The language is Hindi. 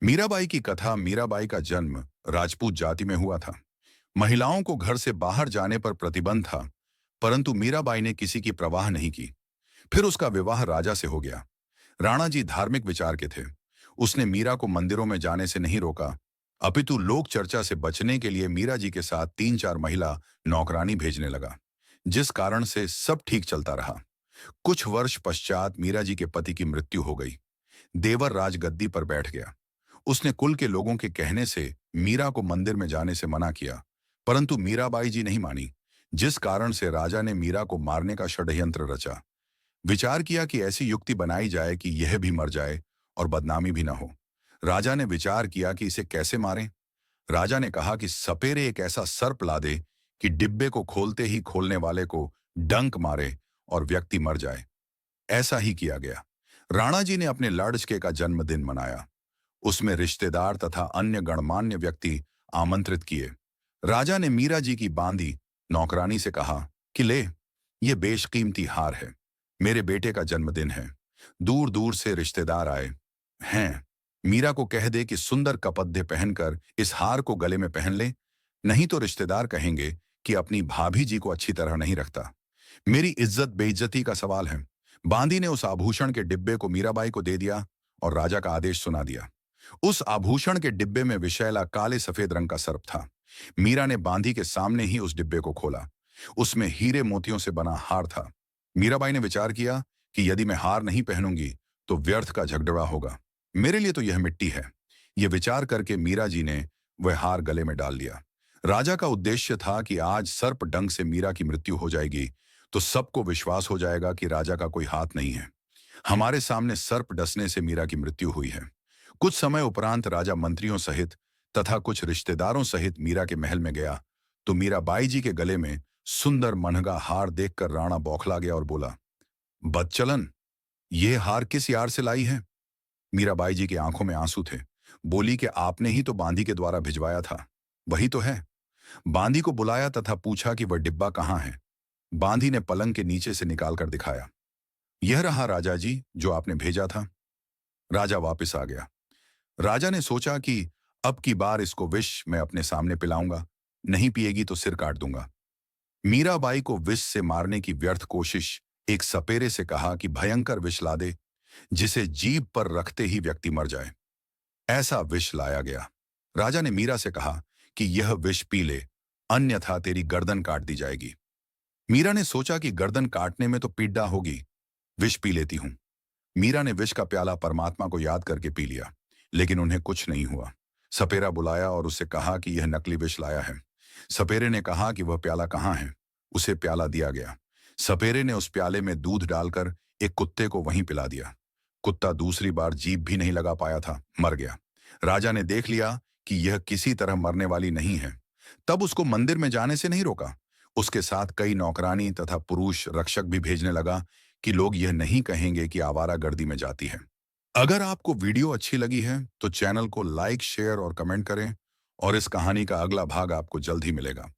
मीराबाई की कथा। मीराबाई का जन्म राजपूत जाति में हुआ था। महिलाओं को घर से बाहर जाने पर प्रतिबंध था, परंतु मीराबाई ने किसी की परवाह नहीं की। फिर उसका विवाह राजा से हो गया। राणा जी धार्मिक विचार के थे। उसने मीरा को मंदिरों में जाने से नहीं रोका, अपितु लोक चर्चा से बचने के लिए मीरा जी के साथ 3-4 महिला नौकरानी भेजने लगा, जिस कारण से सब ठीक चलता रहा। कुछ वर्ष पश्चात मीरा जी के पति की मृत्यु हो गई। देवर राजगद्दी पर बैठ गया। उसने कुल के लोगों के कहने से मीरा को मंदिर में जाने से मना किया, परंतु मीराबाई जी नहीं मानी, जिस कारण से राजा ने मीरा को मारने का षड्यंत्र रचा। विचार किया कि ऐसी युक्ति बनाई जाए कि यह भी मर जाए और बदनामी भी न हो। राजा ने विचार किया कि इसे कैसे मारें। राजा ने कहा कि सपेरे एक ऐसा सर्प ला दे कि डिब्बे को खोलते ही खोलने वाले को डंक मारे और व्यक्ति मर जाए। ऐसा ही किया गया। राणा जी ने अपने लाड़चके का जन्मदिन मनाया। उसमें रिश्तेदार तथा अन्य गणमान्य व्यक्ति आमंत्रित किए। राजा ने मीरा जी की बांदी नौकरानी से कहा कि ले, ये बेशकीमती हार है, मेरे बेटे का जन्मदिन है, दूर दूर से रिश्तेदार आए हैं। मीरा को कह दे कि सुंदर कपड़े पहनकर इस हार को गले में पहन ले, नहीं तो रिश्तेदार कहेंगे कि अपनी भाभी जी को अच्छी तरह नहीं रखता। मेरी इज्जत बेइज्जती का सवाल है। बांदी ने उस आभूषण के डिब्बे को मीराबाई को दे दिया और राजा का आदेश सुना दिया। उस आभूषण के डिब्बे में विषैला काले सफेद रंग का सर्प था। मीरा ने बांदी के सामने ही उस डिब्बे को खोला। उसमें हीरे मोतियों से बना हार था। मीराबाई ने विचार किया कि यदि मैं हार नहीं पहनूंगी तो व्यर्थ का झगड़ा होगा, मेरे लिए तो यह मिट्टी है। यह विचार करके मीरा जी ने वह हार गले में डाल लिया। राजा का उद्देश्य था कि आज सर्प डंक से मीरा की मृत्यु हो जाएगी तो सबको विश्वास हो जाएगा कि राजा का कोई हाथ नहीं है। हमारे सामने सर्प डसने से मीरा की मृत्यु हुई है। कुछ समय उपरांत राजा मंत्रियों सहित तथा कुछ रिश्तेदारों सहित मीरा के महल में गया तो मीराबाई जी के गले में सुंदर मनहगा हार देखकर राणा बौखला गया और बोला, बदचलन, ये हार किस यार से लाई है? मीराबाई जी की आंखों में आंसू थे। बोली कि आपने ही तो बांदी के द्वारा भिजवाया था। वही तो है। बांदी को बुलाया तथा पूछा कि वह डिब्बा कहाँ है। बांदी ने पलंग के नीचे से निकालकर दिखाया। यह रहा राजा जी, जो आपने भेजा था। राजा वापस आ गया। राजा ने सोचा कि अब की बार इसको विष मैं अपने सामने पिलाऊंगा, नहीं पिएगी तो सिर काट दूंगा। मीराबाई को विष से मारने की व्यर्थ कोशिश एक सपेरे से कहा कि भयंकर विष ला दे, जिसे जीभ पर रखते ही व्यक्ति मर जाए। ऐसा विष लाया गया। राजा ने मीरा से कहा कि यह विष पी ले, अन्यथा तेरी गर्दन काट दी जाएगी। मीरा ने सोचा कि गर्दन काटने में तो पीड़ा होगी, विष पी लेती हूं। मीरा ने विष का प्याला परमात्मा को याद करके पी लिया, लेकिन उन्हें कुछ नहीं हुआ। सपेरा बुलाया और उससे कहा कि यह नकली विष लाया है। सपेरे ने कहा कि वह प्याला कहाँ है। उसे प्याला दिया गया। सपेरे ने उस प्याले में दूध डालकर एक कुत्ते को वहीं पिला दिया। कुत्ता दूसरी बार जीभ भी नहीं लगा पाया था, मर गया। राजा ने देख लिया कि यह किसी तरह मरने वाली नहीं है, तब उसको मंदिर में जाने से नहीं रोका। उसके साथ कई नौकरानी तथा पुरुष रक्षक भी भेजने लगा कि लोग यह नहीं कहेंगे कि आवारागर्दी में जाती है। अगर आपको वीडियो अच्छी लगी है तो चैनल को लाइक, शेयर और कमेंट करें और इस कहानी का अगला भाग आपको जल्द ही मिलेगा।